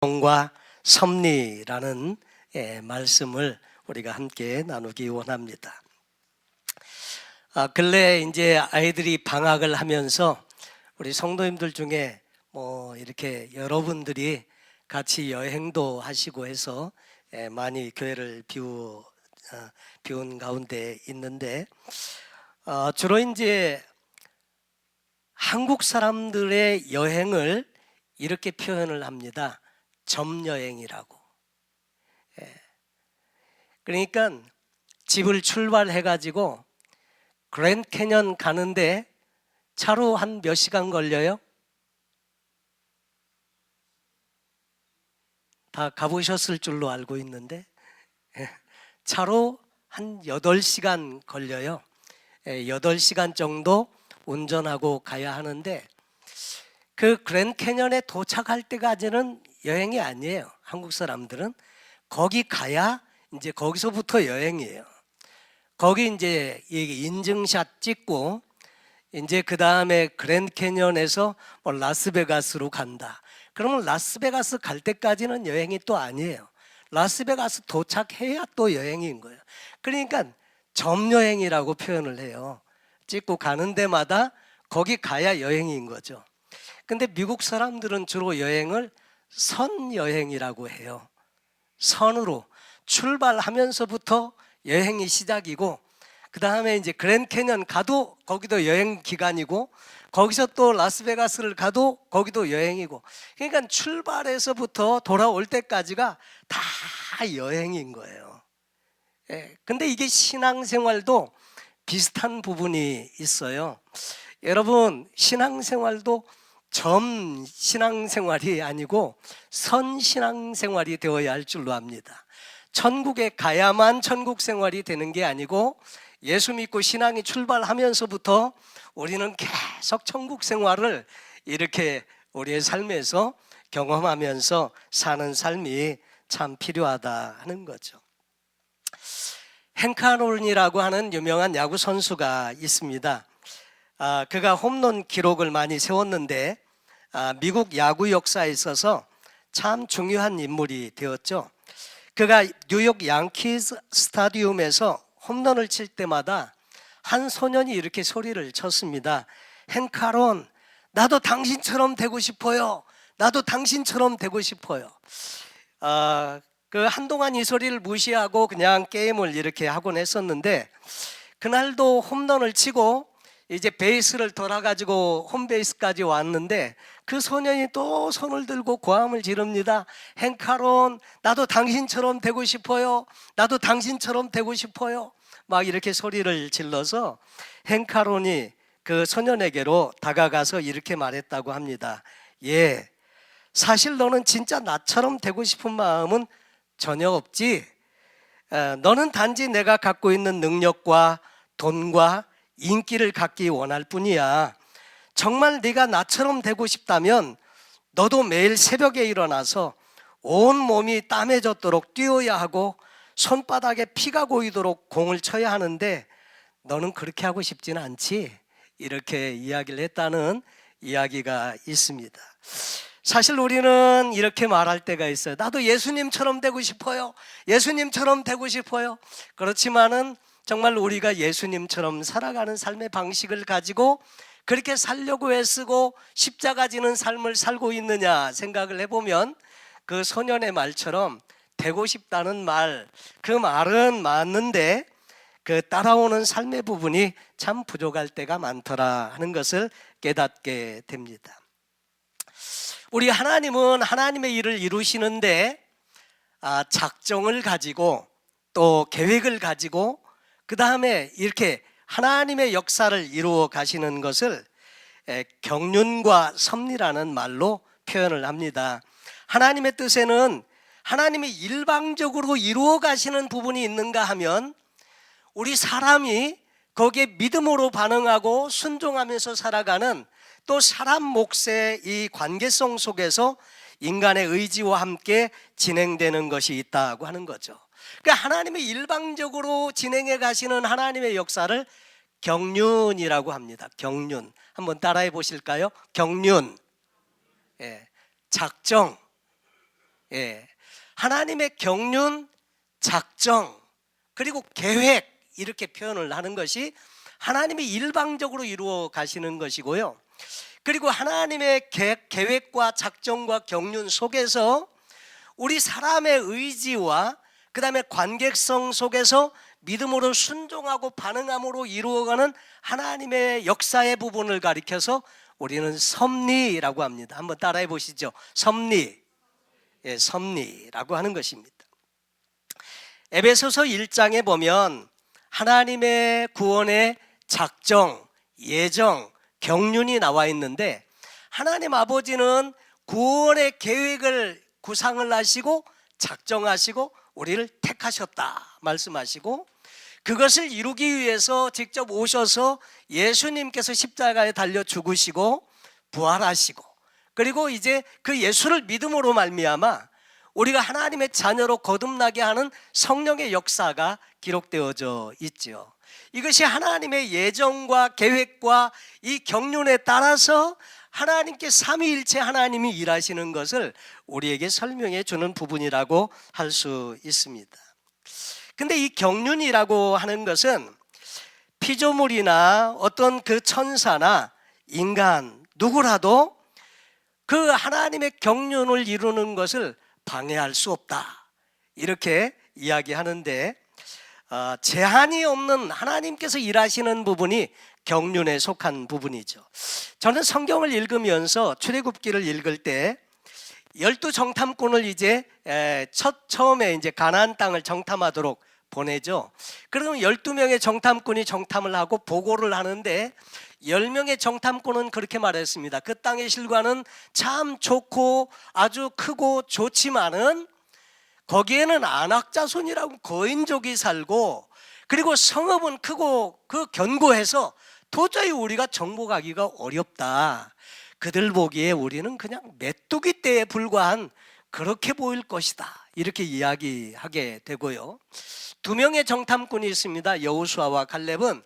과 섭리라는 말씀을 우리가 함께 나누기 원합니다. 근래 이제 아이들이 방학을 하면서 우리 성도님들 중에 이렇게 여러분들이 같이 여행도 하시고 해서 많이 교회를 비운 가운데 있는데, 주로 이제 한국 사람들의 여행을 이렇게 표현을 합니다. 점여행이라고. 그러니까 집을 출발해 가지고 그랜드 캐년 가는데 차로 한 몇 시간 걸려요? 다 가보셨을 줄로 알고 있는데 차로 한 8시간 걸려요. 8시간 정도 운전하고 가야 하는데, 그 그랜드 캐년에 도착할 때까지는 여행이 아니에요. 한국 사람들은 거기 가야 이제 거기서부터 여행이에요. 거기 이제 인증샷 찍고 이제 그 다음에 그랜드 캐년에서 라스베가스로 간다. 그러면 라스베가스 갈 때까지는 여행이 또 아니에요. 라스베가스 도착해야 또 여행인 거예요. 그러니까 점여행이라고 표현을 해요. 찍고 가는 데마다 거기 가야 여행인 거죠. 근데 미국 사람들은 주로 여행을 선여행이라고 해요. 선으로 출발하면서부터 여행이 시작이고, 그 다음에 이제 그랜드 캐년 가도 거기도 여행 기간이고, 거기서 또 라스베가스를 가도 거기도 여행이고, 그러니까 출발해서부터 돌아올 때까지가 다 여행인 거예요. 근데 이게 신앙생활도 비슷한 부분이 있어요. 여러분, 신앙생활도 점 신앙생활이 아니고 선 신앙생활이 되어야 할 줄로 압니다. 천국에 가야만 천국 생활이 되는 게 아니고, 예수 믿고 신앙이 출발하면서부터 우리는 계속 천국 생활을 이렇게 우리의 삶에서 경험하면서 사는 삶이 참 필요하다 하는 거죠. 행크 아론이라고 하는 유명한 야구 선수가 있습니다. 그가 홈런 기록을 많이 세웠는데, 미국 야구 역사에 있어서 참 중요한 인물이 되었죠. 그가 뉴욕 양키즈 스타디움에서 홈런을 칠 때마다 한 소년이 이렇게 소리를 쳤습니다. 행크 아론, 나도 당신처럼 되고 싶어요. 나도 당신처럼 되고 싶어요. 한동안 이 소리를 무시하고 그냥 게임을 이렇게 하곤 했었는데, 그날도 홈런을 치고 이제 베이스를 돌아가지고 홈베이스까지 왔는데, 그 소년이 또 손을 들고 고함을 지릅니다. 행크 아론, 나도 당신처럼 되고 싶어요. 나도 당신처럼 되고 싶어요. 막 이렇게 소리를 질러서 행크 아론이 그 소년에게로 다가가서 이렇게 말했다고 합니다. 사실 너는 진짜 나처럼 되고 싶은 마음은 전혀 없지. 너는 단지 내가 갖고 있는 능력과 돈과 인기를 갖기 원할 뿐이야. 정말 네가 나처럼 되고 싶다면 너도 매일 새벽에 일어나서 온 몸이 땀에 젖도록 뛰어야 하고 손바닥에 피가 고이도록 공을 쳐야 하는데, 너는 그렇게 하고 싶지는 않지. 이렇게 이야기를 했다는 이야기가 있습니다. 사실 우리는 이렇게 말할 때가 있어요. 나도 예수님처럼 되고 싶어요. 예수님처럼 되고 싶어요. 그렇지만은 정말 우리가 예수님처럼 살아가는 삶의 방식을 가지고 그렇게 살려고 애쓰고 십자가 지는 삶을 살고 있느냐 생각을 해보면, 그 소년의 말처럼 되고 싶다는 말, 그 말은 맞는데 그 따라오는 삶의 부분이 참 부족할 때가 많더라 하는 것을 깨닫게 됩니다. 우리 하나님은 하나님의 일을 이루시는데 작정을 가지고 또 계획을 가지고 그 다음에 이렇게 하나님의 역사를 이루어 가시는 것을 경륜과 섭리라는 말로 표현을 합니다. 하나님의 뜻에는 하나님이 일방적으로 이루어 가시는 부분이 있는가 하면, 우리 사람이 거기에 믿음으로 반응하고 순종하면서 살아가는, 또 사람 몫의 이 관계성 속에서 인간의 의지와 함께 진행되는 것이 있다고 하는 거죠. 그러니까 하나님이 일방적으로 진행해 가시는 하나님의 역사를 경륜이라고 합니다. 경륜. 한번 따라해 보실까요? 경륜. 작정, 예, 하나님의 경륜, 작정, 그리고 계획, 이렇게 표현을 하는 것이 하나님이 일방적으로 이루어 가시는 것이고요. 그리고 하나님의 계획과 작정과 경륜 속에서 우리 사람의 의지와 그 다음에 관객성 속에서 믿음으로 순종하고 반응함으로 이루어가는 하나님의 역사의 부분을 가리켜서 우리는 섭리라고 합니다. 한번 따라해 보시죠. 섭리. 예, 섭리라고 하는 것입니다. 에베소서 1장에 보면 하나님의 구원의 작정, 예정, 경륜이 나와 있는데, 하나님 아버지는 구원의 계획을 구상을 하시고 작정하시고 우리를 택하셨다 말씀하시고, 그것을 이루기 위해서 직접 오셔서 예수님께서 십자가에 달려 죽으시고 부활하시고, 그리고 이제 그 예수를 믿음으로 말미암아 우리가 하나님의 자녀로 거듭나게 하는 성령의 역사가 기록되어져 있죠. 이것이 하나님의 예정과 계획과 이 경륜에 따라서 하나님께 삼위일체 하나님이 일하시는 것을 우리에게 설명해 주는 부분이라고 할 수 있습니다. 근데 이 경륜이라고 하는 것은 피조물이나 어떤 그 천사나 인간 누구라도 그 하나님의 경륜을 이루는 것을 방해할 수 없다, 이렇게 이야기하는데, 제한이 없는 하나님께서 일하시는 부분이 경륜에 속한 부분이죠. 저는 성경을 읽으면서 출애굽기를 읽을 때 12정탐꾼을 이제 처음에 이제 가나안 땅을 정탐하도록 보내죠. 그러면 12명의 정탐꾼이 정탐을 하고 보고를 하는데 10명의 정탐꾼은 그렇게 말했습니다. 그 땅의 실과는 참 좋고 아주 크고 좋지만은 거기에는 안악자손이라고 거인족이 살고, 그리고 성읍은 크고 그 견고해서 도저히 우리가 정복하기가 어렵다. 그들 보기에 우리는 그냥 메뚜기 떼에 불과한 그렇게 보일 것이다, 이렇게 이야기하게 되고요. 2명의 정탐꾼이 있습니다. 여호수아와 갈렙은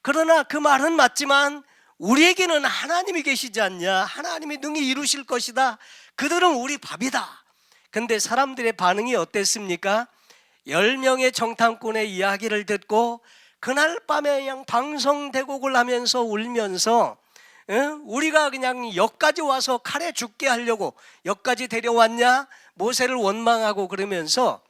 그러나 그 말은 맞지만 우리에게는 하나님이 계시지 않냐, 하나님이 능히 이루실 것이다, 그들은 우리 밥이다. 근데 사람들의 반응이 어땠습니까? 10명의 정탐꾼의 이야기를 듣고 그날 밤에 그냥 방성대곡을 하면서 울면서, 우리가 그냥 여기까지 와서 칼에 죽게 하려고 여기까지 데려왔냐, 모세를 원망하고 그러면서,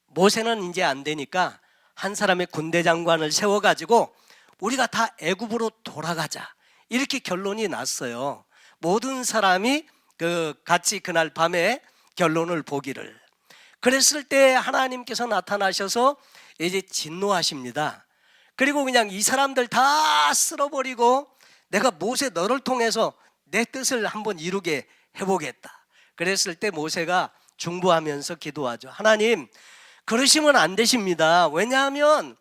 모세는 이제 안 되니까 한 사람의 군대 장관을 세워가지고 우리가 다 애굽으로 돌아가자, 이렇게 결론이 났어요. 모든 사람이 같이 그날 밤에 결론을 보기를. 그랬을 때 하나님께서 나타나셔서 이제 진노하십니다. 그리고 그냥 이 사람들 다 쓸어버리고 내가 모세 너를 통해서 내 뜻을 한번 이루게 해보겠다. 그랬을 때 모세가 중보하면서 기도하죠. 하나님, 그러시면 안 되십니다. 왜냐하면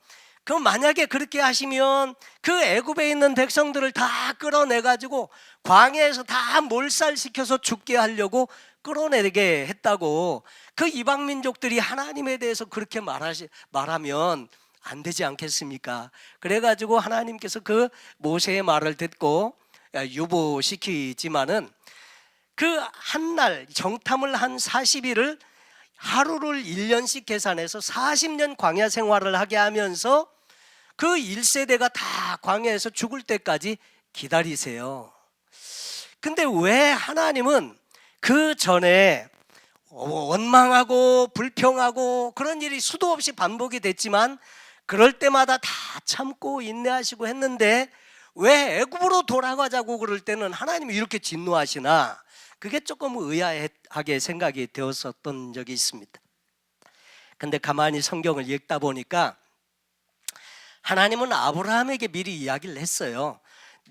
만약에 그렇게 하시면 그 애굽에 있는 백성들을 다 끌어내가지고 광야에서 다 몰살시켜서 죽게 하려고 끌어내게 했다고, 그 이방 민족들이 하나님에 대해서 그렇게 말하면 안 되지 않겠습니까? 그래가지고 하나님께서 그 모세의 말을 듣고 유보시키지만은 그 한날 정탐을 한 40일을 하루를 1년씩 계산해서 40년 광야 생활을 하게 하면서 그 1세대가 다 광야에서 죽을 때까지 기다리세요. 근데 왜 하나님은 그 전에 원망하고 불평하고 그런 일이 수도 없이 반복이 됐지만 그럴 때마다 다 참고 인내하시고 했는데 왜 애굽으로 돌아가자고 그럴 때는 하나님이 이렇게 진노하시나, 그게 조금 의아하게 생각이 되었었던 적이 있습니다. 근데 가만히 성경을 읽다 보니까 하나님은 아브라함에게 미리 이야기를 했어요.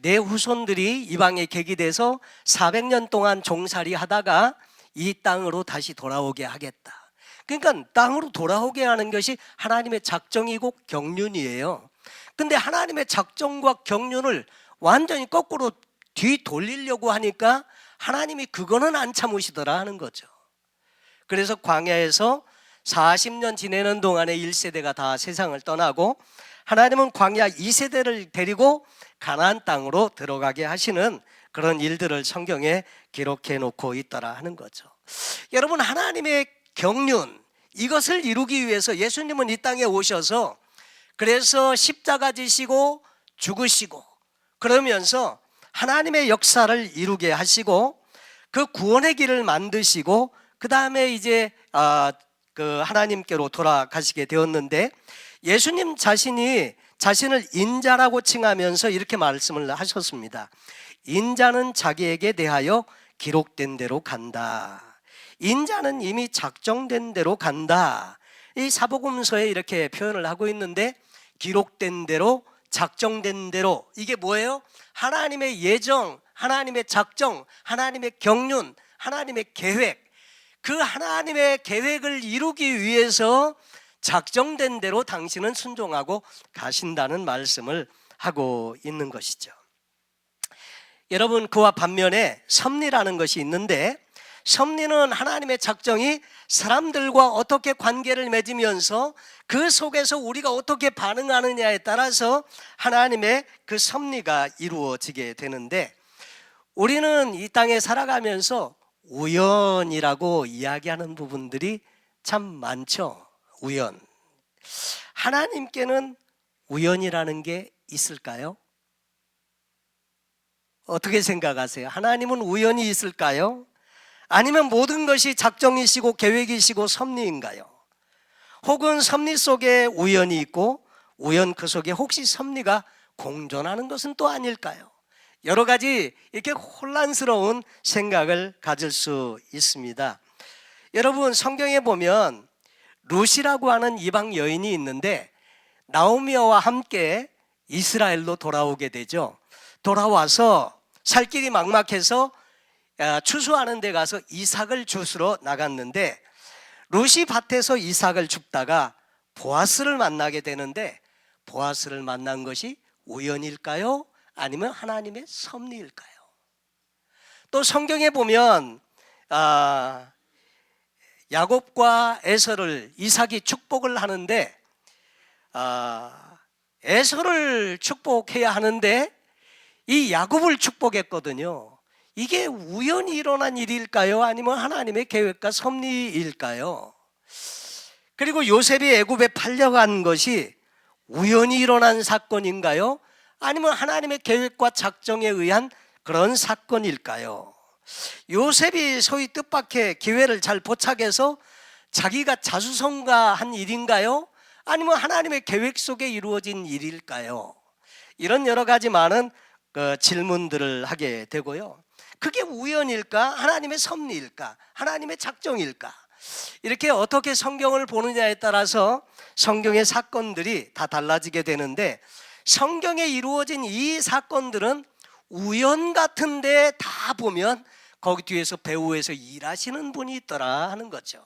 내 후손들이 이방에 계기돼서 400년 동안 종살이 하다가 이 땅으로 다시 돌아오게 하겠다. 그러니까 땅으로 돌아오게 하는 것이 하나님의 작정이고 경륜이에요. 근데 하나님의 작정과 경륜을 완전히 거꾸로 뒤돌리려고 하니까 하나님이 그거는 안 참으시더라 하는 거죠. 그래서 광야에서 40년 지내는 동안에 1세대가 다 세상을 떠나고 하나님은 광야 2세대를 데리고 가나안 땅으로 들어가게 하시는 그런 일들을 성경에 기록해 놓고 있더라 하는 거죠. 여러분, 하나님의 경륜, 이것을 이루기 위해서 예수님은 이 땅에 오셔서 그래서 십자가 지시고 죽으시고 그러면서 하나님의 역사를 이루게 하시고 그 구원의 길을 만드시고 그 다음에 이제 그 하나님께로 돌아가시게 되었는데, 예수님 자신이 자신을 인자라고 칭하면서 이렇게 말씀을 하셨습니다. 인자는 자기에게 대하여 기록된 대로 간다. 인자는 이미 작정된 대로 간다. 이 사복음서에 이렇게 표현을 하고 있는데, 기록된 대로, 작정된 대로, 이게 뭐예요? 하나님의 예정, 하나님의 작정, 하나님의 경륜, 하나님의 계획, 그 하나님의 계획을 이루기 위해서 작정된 대로 당신은 순종하고 가신다는 말씀을 하고 있는 것이죠. 여러분, 그와 반면에 섭리라는 것이 있는데, 섭리는 하나님의 작정이 사람들과 어떻게 관계를 맺으면서 그 속에서 우리가 어떻게 반응하느냐에 따라서 하나님의 그 섭리가 이루어지게 되는데, 우리는 이 땅에 살아가면서 우연이라고 이야기하는 부분들이 참 많죠. 우연. 하나님께는 우연이라는 게 있을까요? 어떻게 생각하세요? 하나님은 우연이 있을까요? 아니면 모든 것이 작정이시고 계획이시고 섭리인가요? 혹은 섭리 속에 우연이 있고 우연 그 속에 혹시 섭리가 공존하는 것은 또 아닐까요? 여러 가지 이렇게 혼란스러운 생각을 가질 수 있습니다. 여러분, 성경에 보면 룻이라고 하는 이방 여인이 있는데 나오미와 함께 이스라엘로 돌아오게 되죠. 돌아와서 살 길이 막막해서 추수하는 데 가서 이삭을 주스러 나갔는데, 룻이 밭에서 이삭을 줍다가 보아스를 만나게 되는데, 보아스를 만난 것이 우연일까요? 아니면 하나님의 섭리일까요? 또 성경에 보면 야곱과 에서를 이삭이 축복을 하는데, 에서를 축복해야 하는데 이 야곱을 축복했거든요. 이게 우연히 일어난 일일까요? 아니면 하나님의 계획과 섭리일까요? 그리고 요셉이 애굽에 팔려간 것이 우연히 일어난 사건인가요? 아니면 하나님의 계획과 작정에 의한 그런 사건일까요? 요셉이 소위 뜻밖의 기회를 잘 포착해서 자기가 자수성가한 일인가요? 아니면 하나님의 계획 속에 이루어진 일일까요? 이런 여러 가지 많은 질문들을 하게 되고요. 그게 우연일까? 하나님의 섭리일까? 하나님의 작정일까? 이렇게 어떻게 성경을 보느냐에 따라서 성경의 사건들이 다 달라지게 되는데, 성경에 이루어진 이 사건들은 우연 같은데 다 보면 거기 뒤에서 배후에서 일하시는 분이 있더라 하는 거죠.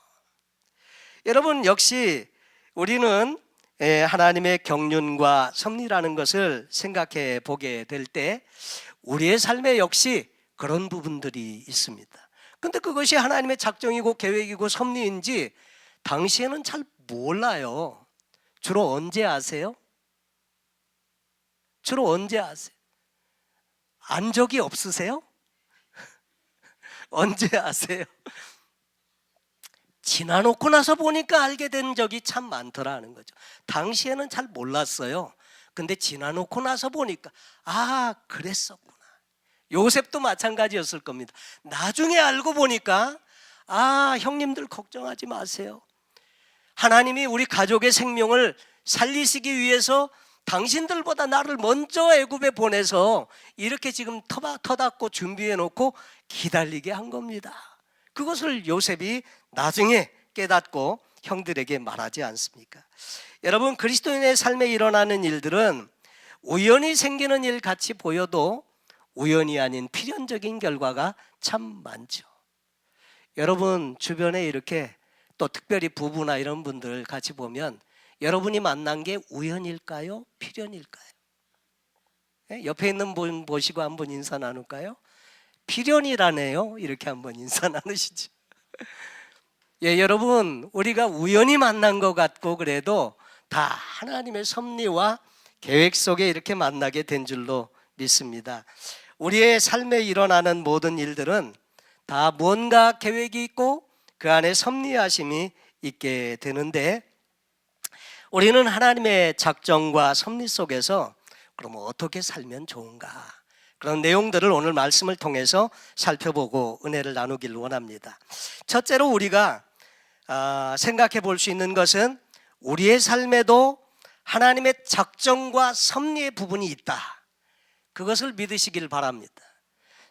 여러분, 역시 우리는 하나님의 경륜과 섭리라는 것을 생각해 보게 될 때 우리의 삶에 역시 그런 부분들이 있습니다. 근데 그것이 하나님의 작정이고 계획이고 섭리인지 당시에는 잘 몰라요. 주로 언제 아세요? 주로 언제 아세요? 안 적이 없으세요? 언제 아세요? 지나놓고 나서 보니까 알게 된 적이 참 많더라는 거죠. 당시에는 잘 몰랐어요. 근데 지나놓고 나서 보니까 그랬었구나. 요셉도 마찬가지였을 겁니다. 나중에 알고 보니까 형님들 걱정하지 마세요. 하나님이 우리 가족의 생명을 살리시기 위해서 당신들보다 나를 먼저 애굽에 보내서 이렇게 지금 터닫고 준비해 놓고 기다리게 한 겁니다. 그것을 요셉이 나중에 깨닫고 형들에게 말하지 않습니까? 여러분, 그리스도인의 삶에 일어나는 일들은 우연히 생기는 일 같이 보여도 우연이 아닌 필연적인 결과가 참 많죠. 여러분 주변에 이렇게 또 특별히 부부나 이런 분들 같이 보면 여러분이 만난 게 우연일까요? 필연일까요? 옆에 있는 분 보시고 한번 인사 나눌까요? 필연이라네요. 이렇게 한번 인사 나누시죠. 여러분, 우리가 우연히 만난 것 같고 그래도 다 하나님의 섭리와 계획 속에 이렇게 만나게 된 줄로 믿습니다. 우리의 삶에 일어나는 모든 일들은 다 다 뭔가 계획이 있고 그 안에 섭리하심이 있게 되는데, 우리는 하나님의 작정과 섭리 속에서 그럼 어떻게 살면 좋은가, 그런 내용들을 오늘 말씀을 통해서 살펴보고 은혜를 나누기를 원합니다. 첫째로 우리가 생각해 볼 수 있는 것은 우리의 삶에도 하나님의 작정과 섭리의 부분이 있다, 그것을 믿으시길 바랍니다.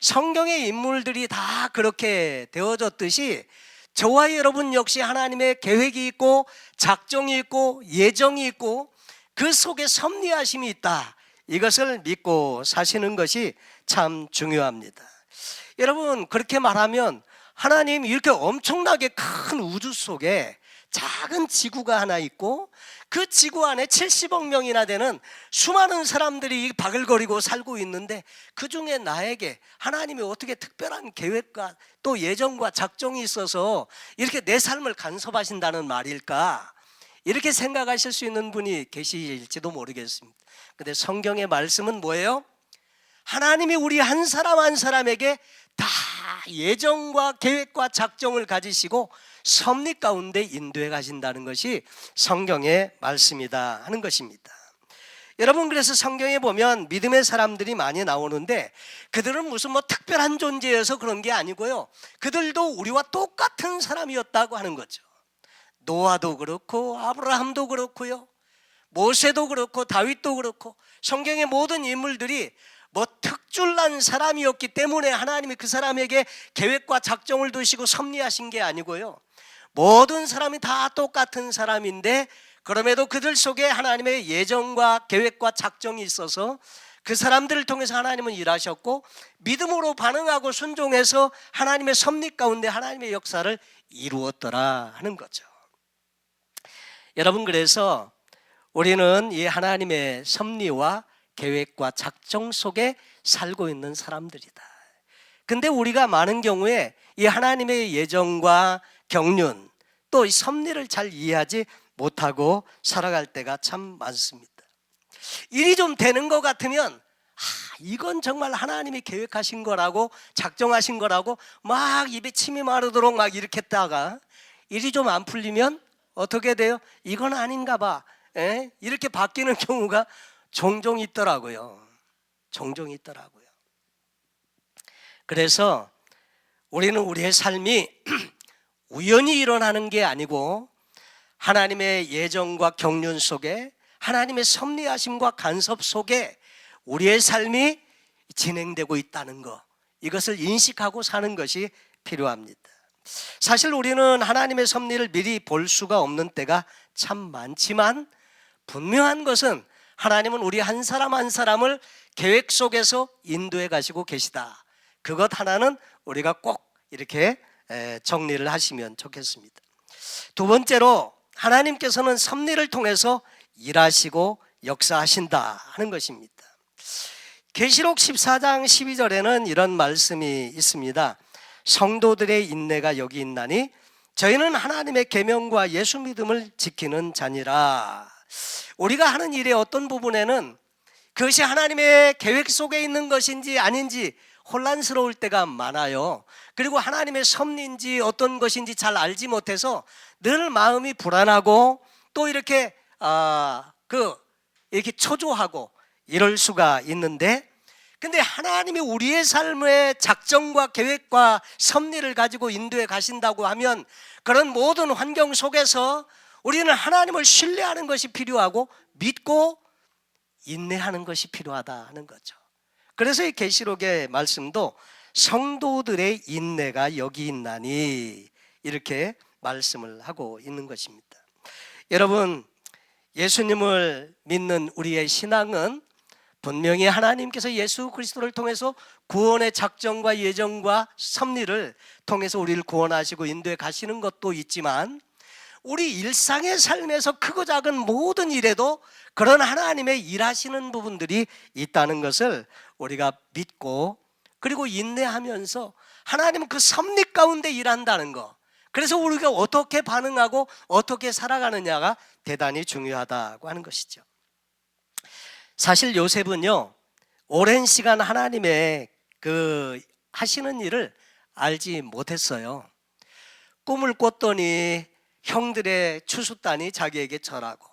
성경의 인물들이 다 그렇게 되어졌듯이 저와 여러분 역시 하나님의 계획이 있고 작정이 있고 예정이 있고 그 속에 섭리하심이 있다, 이것을 믿고 사시는 것이 참 중요합니다. 여러분, 그렇게 말하면 하나님 이렇게 엄청나게 큰 우주 속에 작은 지구가 하나 있고 그 지구 안에 70억 명이나 되는 수많은 사람들이 바글거리고 살고 있는데 그 중에 나에게 하나님이 어떻게 특별한 계획과 또 예정과 작정이 있어서 이렇게 내 삶을 간섭하신다는 말일까, 이렇게 생각하실 수 있는 분이 계실지도 모르겠습니다. 근데 성경의 말씀은 뭐예요? 하나님이 우리 한 사람 한 사람에게 다 예정과 계획과 작정을 가지시고 섭리 가운데 인도해 가신다는 것이 성경의 말씀이다 하는 것입니다. 여러분, 그래서 성경에 보면 믿음의 사람들이 많이 나오는데 그들은 무슨 특별한 존재여서 그런 게 아니고요, 그들도 우리와 똑같은 사람이었다고 하는 거죠. 노아도 그렇고 아브라함도 그렇고요, 모세도 그렇고 다윗도 그렇고 성경의 모든 인물들이 특출난 사람이었기 때문에 하나님이 그 사람에게 계획과 작정을 두시고 섭리하신 게 아니고요, 모든 사람이 다 똑같은 사람인데 그럼에도 그들 속에 하나님의 예정과 계획과 작정이 있어서 그 사람들을 통해서 하나님은 일하셨고 믿음으로 반응하고 순종해서 하나님의 섭리 가운데 하나님의 역사를 이루었더라 하는 거죠. 여러분, 그래서 우리는 이 하나님의 섭리와 계획과 작정 속에 살고 있는 사람들이다. 근데 우리가 많은 경우에 이 하나님의 예정과 경륜 또 이 섭리를 잘 이해하지 못하고 살아갈 때가 참 많습니다. 일이 좀 되는 것 같으면 이건 정말 하나님이 계획하신 거라고 작정하신 거라고 막 입에 침이 마르도록 막 이렇게 했다가 일이 좀 안 풀리면 어떻게 돼요? 이건 아닌가 봐, 이렇게 바뀌는 경우가 종종 있더라고요. 종종 있더라고요. 그래서 우리는 우리의 삶이 우연히 일어나는 게 아니고 하나님의 예정과 경륜 속에 하나님의 섭리하심과 간섭 속에 우리의 삶이 진행되고 있다는 것, 이것을 인식하고 사는 것이 필요합니다. 사실 우리는 하나님의 섭리를 미리 볼 수가 없는 때가 참 많지만 분명한 것은 하나님은 우리 한 사람 한 사람을 계획 속에서 인도해 가시고 계시다, 그것 하나는 우리가 꼭 이렇게 정리를 하시면 좋겠습니다. 두 번째로 하나님께서는 섭리를 통해서 일하시고 역사하신다 하는 것입니다. 계시록 14장 12절에는 이런 말씀이 있습니다. 성도들의 인내가 여기 있나니 저희는 하나님의 계명과 예수 믿음을 지키는 자니라. 우리가 하는 일의 어떤 부분에는 그것이 하나님의 계획 속에 있는 것인지 아닌지 혼란스러울 때가 많아요. 그리고 하나님의 섭리인지 어떤 것인지 잘 알지 못해서 늘 마음이 불안하고 또 이렇게 이렇게 초조하고 이럴 수가 있는데, 근데 하나님이 우리의 삶의 작정과 계획과 섭리를 가지고 인도해 가신다고 하면 그런 모든 환경 속에서 우리는 하나님을 신뢰하는 것이 필요하고 믿고 인내하는 것이 필요하다 하는 거죠. 그래서 이 계시록의 말씀도 성도들의 인내가 여기 있나니 이렇게 말씀을 하고 있는 것입니다. 여러분, 예수님을 믿는 우리의 신앙은 분명히 하나님께서 예수 그리스도를 통해서 구원의 작정과 예정과 섭리를 통해서 우리를 구원하시고 인도해 가시는 것도 있지만 우리 일상의 삶에서 크고 작은 모든 일에도 그런 하나님의 일하시는 부분들이 있다는 것을 우리가 믿고 그리고 인내하면서 하나님은 그 섭리 가운데 일한다는 것, 그래서 우리가 어떻게 반응하고 어떻게 살아가느냐가 대단히 중요하다고 하는 것이죠. 사실 요셉은요, 오랜 시간 하나님의 그 하시는 일을 알지 못했어요. 꿈을 꿨더니 형들의 추수단이 자기에게 절하고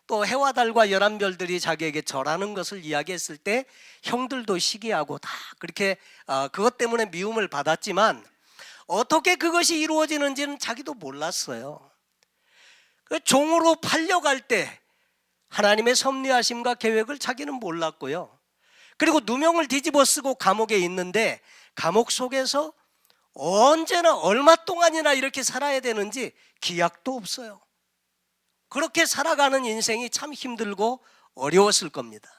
또 해와 달과 11별들이 자기에게 절하는 것을 이야기했을 때 형들도 시기하고 다 그렇게 그것 때문에 미움을 받았지만 어떻게 그것이 이루어지는지는 자기도 몰랐어요. 그 종으로 팔려갈 때 하나님의 섭리하심과 계획을 자기는 몰랐고요. 그리고 누명을 뒤집어 쓰고 감옥에 있는데 감옥 속에서 언제나 얼마 동안이나 이렇게 살아야 되는지 기약도 없어요. 그렇게 살아가는 인생이 참 힘들고 어려웠을 겁니다.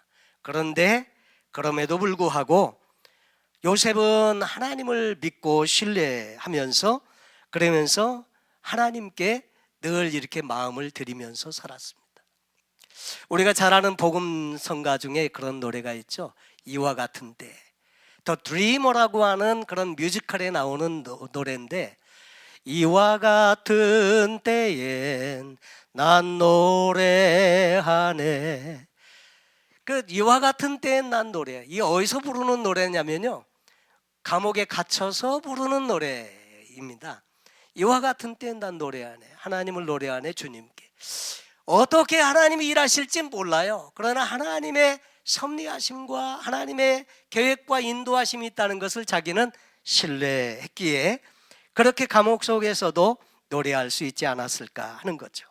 그런데 그럼에도 불구하고 요셉은 하나님을 믿고 신뢰하면서 그러면서 하나님께 늘 이렇게 마음을 드리면서 살았습니다. 우리가 잘 아는 복음 성가 중에 그런 노래가 있죠. 이와 같은 때. 더 드리머라고 하는 그런 뮤지컬에 나오는 노래인데 이와 같은 때엔 난 노래하네. 그 이와 같은 때엔 난 노래. 이 어디서 부르는 노래냐면요, 감옥에 갇혀서 부르는 노래입니다. 이와 같은 때엔 난 노래하네. 하나님을 노래하네, 주님께. 어떻게 하나님이 일하실지 몰라요. 그러나 하나님의 섭리하심과 하나님의 계획과 인도하심이 있다는 것을 자기는 신뢰했기에 그렇게 감옥 속에서도 노래할 수 있지 않았을까 하는 거죠.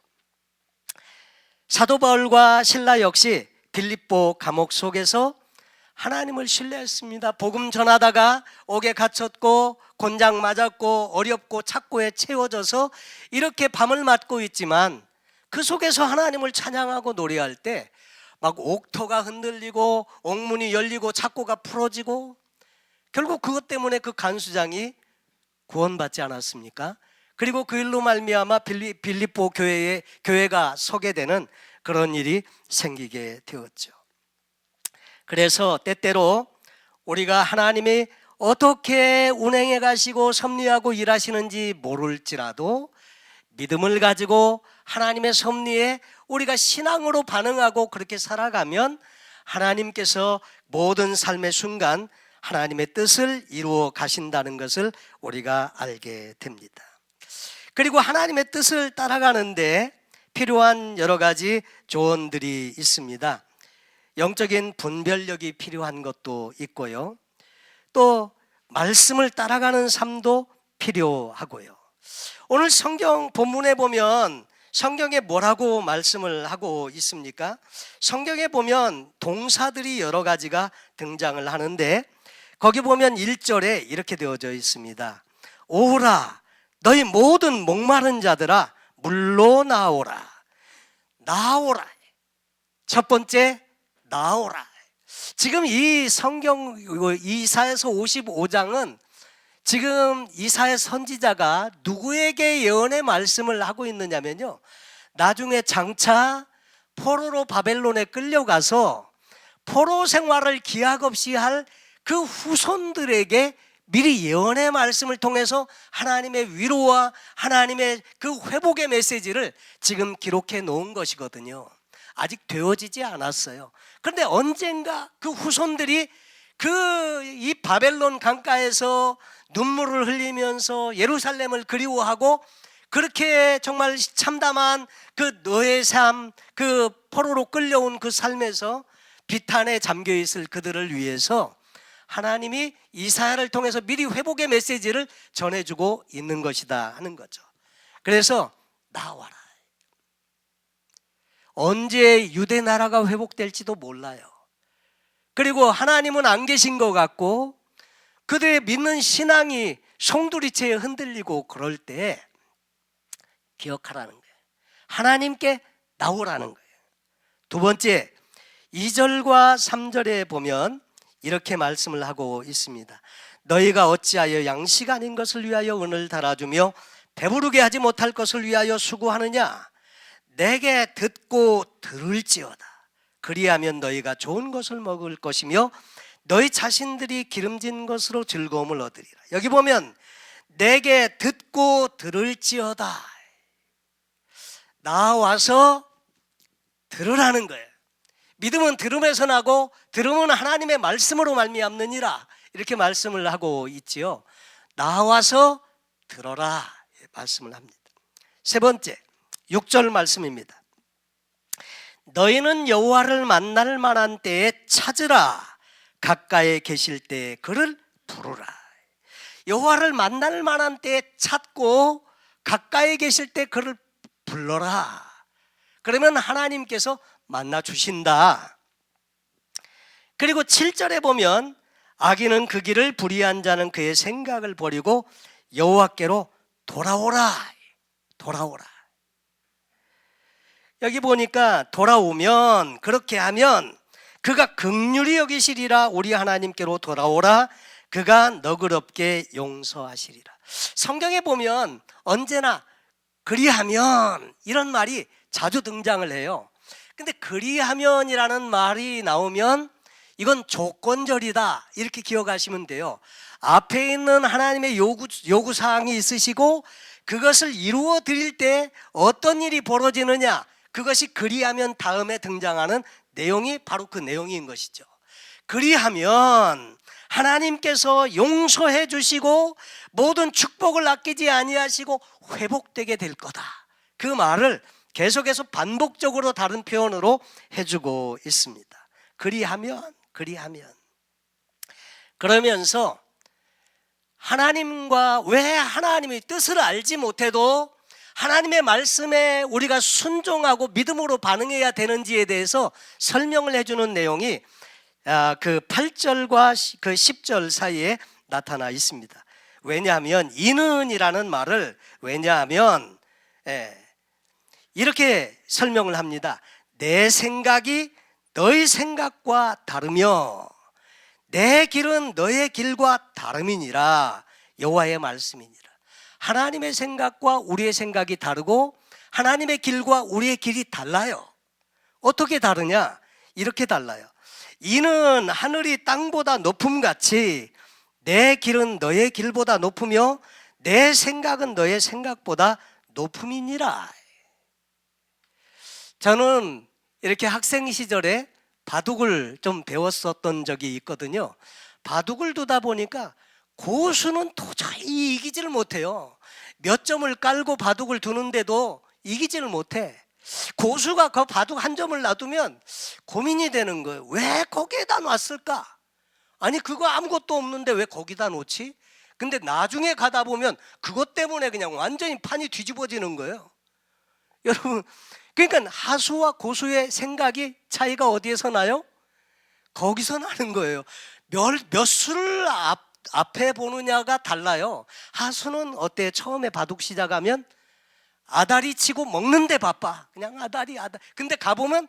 사도 바울과 실라 역시 빌립보 감옥 속에서 하나님을 신뢰했습니다. 복음 전하다가 옥에 갇혔고 곤장 맞았고 어렵고 착고에 채워져서 이렇게 밤을 맞고 있지만 그 속에서 하나님을 찬양하고 노래할 때 막 옥토가 흔들리고 옥문이 열리고 착고가 풀어지고 결국 그것 때문에 그 간수장이 구원받지 않았습니까? 그리고 그 일로 말미암아 빌립보 교회가 서게 되는 그런 일이 생기게 되었죠. 그래서 때때로 우리가 하나님이 어떻게 운행해 가시고 섭리하고 일하시는지 모를지라도 믿음을 가지고 하나님의 섭리에 우리가 신앙으로 반응하고 그렇게 살아가면 하나님께서 모든 삶의 순간 하나님의 뜻을 이루어 가신다는 것을 우리가 알게 됩니다. 그리고 하나님의 뜻을 따라가는데 필요한 여러 가지 조언들이 있습니다. 영적인 분별력이 필요한 것도 있고요. 또 말씀을 따라가는 삶도 필요하고요. 오늘 성경 본문에 보면 성경에 뭐라고 말씀을 하고 있습니까? 성경에 보면 동사들이 여러 가지가 등장을 하는데 거기 보면 1절에 이렇게 되어져 있습니다. 오라 너희 모든 목마른 자들아 물로 나오라. 나오라. 첫 번째 나오라. 지금 이 성경 이사야서 55장은 지금 이사야 선지자가 누구에게 예언의 말씀을 하고 있느냐면요, 나중에 장차 포로로 바벨론에 끌려가서 포로 생활을 기약 없이 할 그 후손들에게 미리 예언의 말씀을 통해서 하나님의 위로와 하나님의 그 회복의 메시지를 지금 기록해 놓은 것이거든요. 아직 되어지지 않았어요. 그런데 언젠가 그 후손들이 이 바벨론 강가에서 눈물을 흘리면서 예루살렘을 그리워하고 그렇게 정말 참담한 그 노예 삶, 그 포로로 끌려온 그 삶에서 비탄에 잠겨 있을 그들을 위해서 하나님이 이사야를 통해서 미리 회복의 메시지를 전해주고 있는 것이다 하는 거죠. 그래서 나와라. 언제 유대 나라가 회복될지도 몰라요. 그리고 하나님은 안 계신 것 같고 그들의 믿는 신앙이 송두리째에 흔들리고 그럴 때 기억하라는 거예요. 하나님께 나오라는 거예요. 두 번째, 2절과 3절에 보면 이렇게 말씀을 하고 있습니다. 너희가 어찌하여 양식 아닌 것을 위하여 은을 달아주며 배부르게 하지 못할 것을 위하여 수고하느냐? 내게 듣고 들을지어다. 그리하면 너희가 좋은 것을 먹을 것이며 너희 자신들이 기름진 것으로 즐거움을 얻으리라. 여기 보면 내게 듣고 들을지어다. 나와서 들으라는 거예요. 믿음은 들음에서 나고 들음은 하나님의 말씀으로 말미암느니라. 이렇게 말씀을 하고 있지요. 나와서 들어라 말씀을 합니다. 세 번째 6절 말씀입니다. 너희는 여호와를 만날 만한 때에 찾으라. 가까이에 계실 때에 그를 부르라. 여호와를 만날 만한 때에 찾고 가까이에 계실 때 그를 불러라. 그러면 하나님께서 만나 주신다. 그리고 7절에 보면 악인은 그 길을 불의한 자는 그의 생각을 버리고 여호와께로 돌아오라. 돌아오라. 여기 보니까 돌아오면, 그렇게 하면 그가 긍휼히 여기시리라. 우리 하나님께로 돌아오라. 그가 너그럽게 용서하시리라. 성경에 보면 언제나 그리하면 이런 말이 자주 등장을 해요. 근데 그리하면이라는 말이 나오면 이건 조건절이다 이렇게 기억하시면 돼요. 앞에 있는 하나님의 요구사항이 있으시고 그것을 이루어 드릴 때 어떤 일이 벌어지느냐, 그것이 그리하면 다음에 등장하는 내용이 바로 그 내용인 것이죠. 그리하면 하나님께서 용서해 주시고 모든 축복을 아끼지 아니하시고 회복되게 될 거다. 그 말을 계속해서 반복적으로 다른 표현으로 해주고 있습니다. 그리하면 그러면서 하나님과 왜 하나님의 뜻을 알지 못해도 하나님의 말씀에 우리가 순종하고 믿음으로 반응해야 되는지에 대해서 설명을 해주는 내용이 그 8절과 그 10절 사이에 나타나 있습니다. 왜냐하면 이는이라는 말을 왜냐하면 이렇게 설명을 합니다. 내 생각이 너희 생각과 다르며 내 길은 너의 길과 다름이니라. 여호와의 말씀이니라. 하나님의 생각과 우리의 생각이 다르고 하나님의 길과 우리의 길이 달라요. 어떻게 다르냐? 이렇게 달라요. 이는 하늘이 땅보다 높음같이 내 길은 너의 길보다 높으며 내 생각은 너의 생각보다 높음이니라. 저는 이렇게 학생 시절에 바둑을 좀 배웠었던 적이 있거든요. 바둑을 두다 보니까 고수는 도저히 이기지를 못해요. 몇 점을 깔고 바둑을 두는데도 이기지를 못해. 고수가 그 바둑 한 점을 놔두면 고민이 되는 거예요. 왜 거기에다 놨을까? 아니 그거 아무것도 없는데 왜 거기다 놓지? 근데 나중에 가다 보면 그것 때문에 그냥 완전히 판이 뒤집어지는 거예요. 여러분, 그러니까 하수와 고수의 생각이 차이가 어디에서 나요? 거기서 나는 거예요. 몇 수를 앞에 보느냐가 달라요. 하수는 어때? 처음에 바둑 시작하면 아다리 치고 먹는데 바빠. 그냥 아다리. 근데 가보면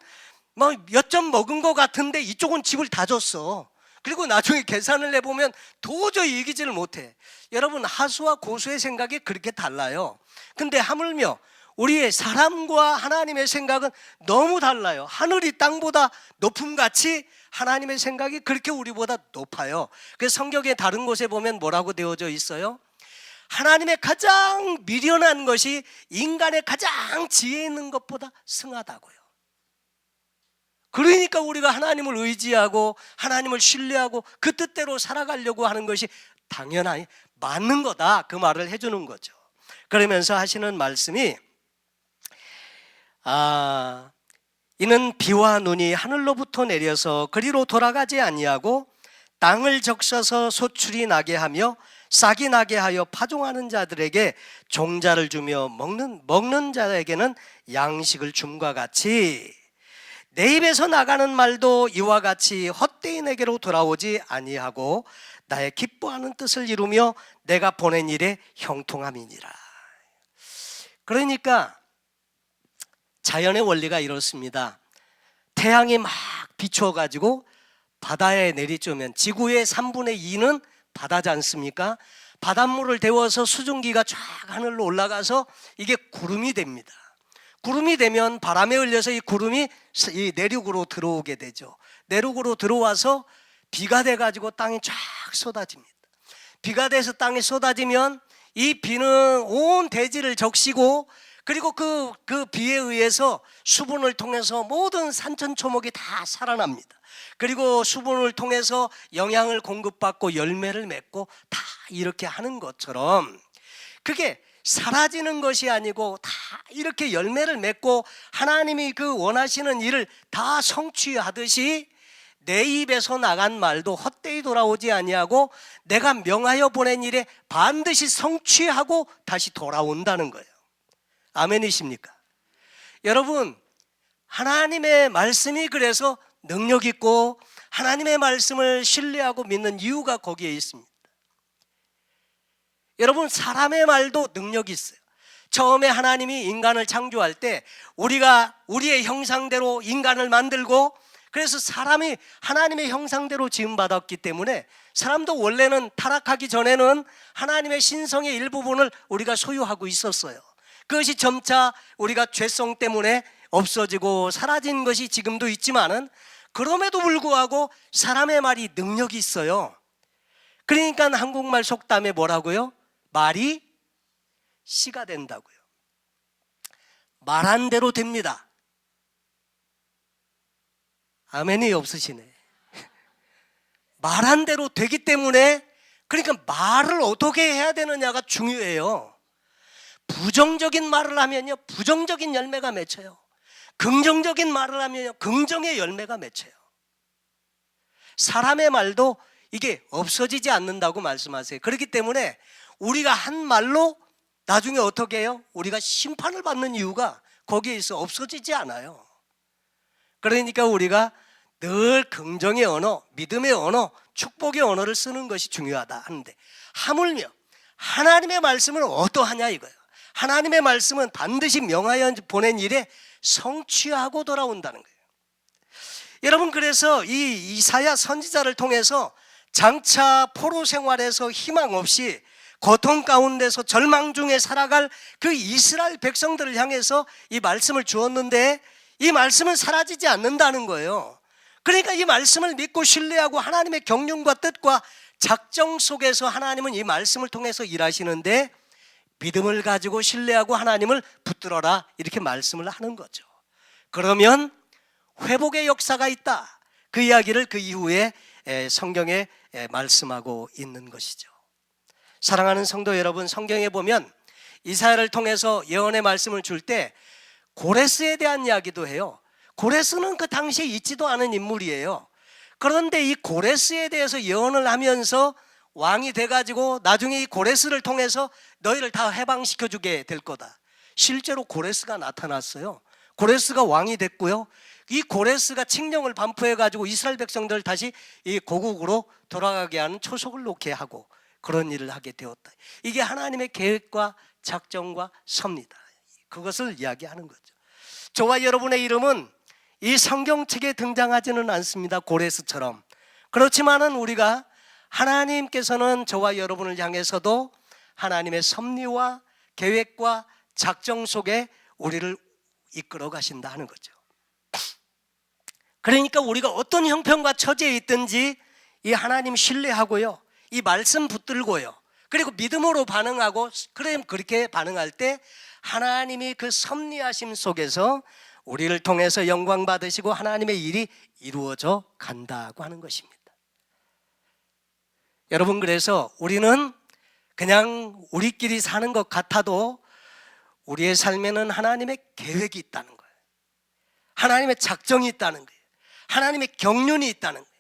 뭐 몇 점 먹은 것 같은데 이쪽은 집을 다 줬어. 그리고 나중에 계산을 해보면 도저히 이기지를 못해. 여러분, 하수와 고수의 생각이 그렇게 달라요. 근데 하물며 우리의 사람과 하나님의 생각은 너무 달라요. 하늘이 땅보다 높음같이 하나님의 생각이 그렇게 우리보다 높아요. 그래서 성경의 다른 곳에 보면 뭐라고 되어져 있어요? 하나님의 가장 미련한 것이 인간의 가장 지혜 있는 것보다 승하다고요. 그러니까 우리가 하나님을 의지하고 하나님을 신뢰하고 그 뜻대로 살아가려고 하는 것이 당연히 맞는 거다, 그 말을 해주는 거죠. 그러면서 하시는 말씀이 이는 비와 눈이 하늘로부터 내려서 그리로 돌아가지 아니하고 땅을 적셔서 소출이 나게 하며 싹이 나게 하여 파종하는 자들에게 종자를 주며 먹는 자에게는 양식을 줌과 같이 내 입에서 나가는 말도 이와 같이 헛되이 내게로 돌아오지 아니하고 나의 기뻐하는 뜻을 이루며 내가 보낸 일에 형통함이니라. 그러니까 자연의 원리가 이렇습니다. 태양이 막 비춰가지고 바다에 내리쬐면 지구의 3분의 2는 바다지 않습니까? 바닷물을 데워서 수증기가 쫙 하늘로 올라가서 이게 구름이 됩니다. 구름이 되면 바람에 흘려서 이 구름이 이 내륙으로 들어오게 되죠. 내륙으로 들어와서 비가 돼가지고 땅에 쫙 쏟아집니다. 비가 돼서 땅에 쏟아지면 이 비는 온 대지를 적시고 그리고 그 비에 의해서 수분을 통해서 모든 산천초목이 다 살아납니다. 그리고 수분을 통해서 영양을 공급받고 열매를 맺고 다 이렇게 하는 것처럼 그게 사라지는 것이 아니고 다 이렇게 열매를 맺고 하나님이 그 원하시는 일을 다 성취하듯이 내 입에서 나간 말도 헛되이 돌아오지 아니하고 내가 명하여 보낸 일에 반드시 성취하고 다시 돌아온다는 거예요. 아멘이십니까? 여러분, 하나님의 말씀이 그래서 능력 있고 하나님의 말씀을 신뢰하고 믿는 이유가 거기에 있습니다. 여러분, 사람의 말도 능력이 있어요. 처음에 하나님이 인간을 창조할 때 우리가 우리의 형상대로 인간을 만들고 그래서 사람이 하나님의 형상대로 지음받았기 때문에 사람도 원래는 타락하기 전에는 하나님의 신성의 일부분을 우리가 소유하고 있었어요. 그것이 점차 우리가 죄성 때문에 없어지고 사라진 것이 지금도 있지만은 그럼에도 불구하고 사람의 말이 능력이 있어요. 그러니까 한국말 속담에 뭐라고요? 말이 씨가 된다고요. 말한 대로 됩니다. 아멘이 없으시네. 말한 대로 되기 때문에 그러니까 말을 어떻게 해야 되느냐가 중요해요. 부정적인 말을 하면요 부정적인 열매가 맺혀요. 긍정적인 말을 하면요 긍정의 열매가 맺혀요. 사람의 말도 이게 없어지지 않는다고 말씀하세요. 그렇기 때문에 우리가 한 말로 나중에 어떻게 해요? 우리가 심판을 받는 이유가 거기에 있어 없어지지 않아요. 그러니까 우리가 늘 긍정의 언어, 믿음의 언어, 축복의 언어를 쓰는 것이 중요하다 하는데 하물며 하나님의 말씀은 어떠하냐 이거예요. 하나님의 말씀은 반드시 명하여 보낸 일에 성취하고 돌아온다는 거예요. 여러분, 그래서 이 이사야 선지자를 통해서 장차 포로 생활에서 희망 없이 고통 가운데서 절망 중에 살아갈 그 이스라엘 백성들을 향해서 이 말씀을 주었는데 이 말씀은 사라지지 않는다는 거예요. 그러니까 이 말씀을 믿고 신뢰하고 하나님의 경륜과 뜻과 작정 속에서 하나님은 이 말씀을 통해서 일하시는데 믿음을 가지고 신뢰하고 하나님을 붙들어라 이렇게 말씀을 하는 거죠. 그러면 회복의 역사가 있다. 그 이야기를 그 이후에 성경에 말씀하고 있는 것이죠. 사랑하는 성도 여러분, 성경에 보면 이사야를 통해서 예언의 말씀을 줄 때 고레스에 대한 이야기도 해요. 고레스는 그 당시에 있지도 않은 인물이에요. 그런데 이 고레스에 대해서 예언을 하면서 왕이 돼가지고 나중에 이 고레스를 통해서 너희를 다 해방시켜주게 될 거다. 실제로 고레스가 나타났어요. 고레스가 왕이 됐고요. 이 고레스가 칙령을 반포해가지고 이스라엘 백성들을 다시 이 고국으로 돌아가게 하는 초석을 놓게 하고 그런 일을 하게 되었다. 이게 하나님의 계획과 작정과 섭니다. 그것을 이야기하는 거죠. 저와 여러분의 이름은 이 성경책에 등장하지는 않습니다. 고레스처럼. 그렇지만은 우리가 하나님께서는 저와 여러분을 향해서도 하나님의 섭리와 계획과 작정 속에 우리를 이끌어 가신다 하는 거죠. 그러니까 우리가 어떤 형편과 처지에 있든지 이 하나님 신뢰하고요, 이 말씀 붙들고요, 그리고 믿음으로 반응하고 그렇게 반응할 때 하나님이 그 섭리하심 속에서 우리를 통해서 영광 받으시고 하나님의 일이 이루어져 간다고 하는 것입니다. 여러분, 그래서 우리는 그냥 우리끼리 사는 것 같아도 우리의 삶에는 하나님의 계획이 있다는 거예요. 하나님의 작정이 있다는 거예요. 하나님의 경륜이 있다는 거예요.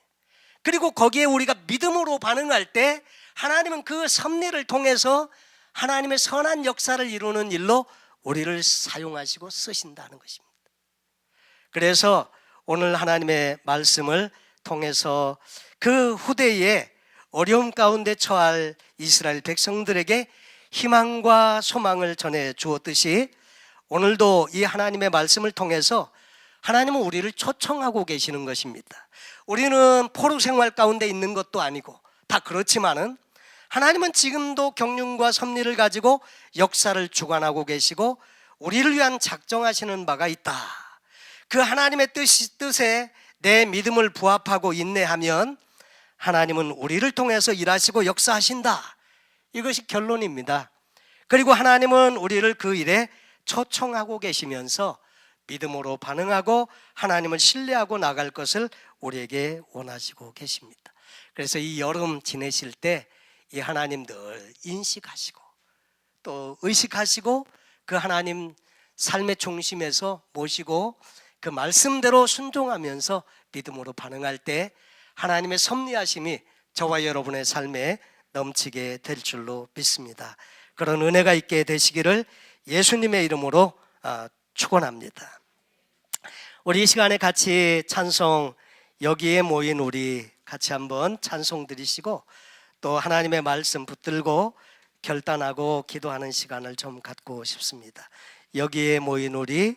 그리고 거기에 우리가 믿음으로 반응할 때 하나님은 그 섭리를 통해서 하나님의 선한 역사를 이루는 일로 우리를 사용하시고 쓰신다는 것입니다. 그래서 오늘 하나님의 말씀을 통해서 그 후대에 어려움 가운데 처할 이스라엘 백성들에게 희망과 소망을 전해 주었듯이 오늘도 이 하나님의 말씀을 통해서 하나님은 우리를 초청하고 계시는 것입니다. 우리는 포로 생활 가운데 있는 것도 아니고 다 그렇지만은 하나님은 지금도 경륜과 섭리를 가지고 역사를 주관하고 계시고 우리를 위한 작정하시는 바가 있다. 그 하나님의 뜻에 내 믿음을 부합하고 인내하면 하나님은 우리를 통해서 일하시고 역사하신다. 이것이 결론입니다. 그리고 하나님은 우리를 그 일에 초청하고 계시면서 믿음으로 반응하고 하나님을 신뢰하고 나갈 것을 우리에게 원하시고 계십니다. 그래서 이 여름 지내실 때 이 하나님 늘 인식하시고 또 의식하시고 그 하나님 삶의 중심에서 모시고 그 말씀대로 순종하면서 믿음으로 반응할 때 하나님의 섭리하심이 저와 여러분의 삶에 넘치게 될 줄로 믿습니다. 그런 은혜가 있게 되시기를 예수님의 이름으로 축원합니다. 우리 이 시간에 같이 찬송, 여기에 모인 우리 같이 한번 찬송 드리시고 또 하나님의 말씀 붙들고 결단하고 기도하는 시간을 좀 갖고 싶습니다. 여기에 모인 우리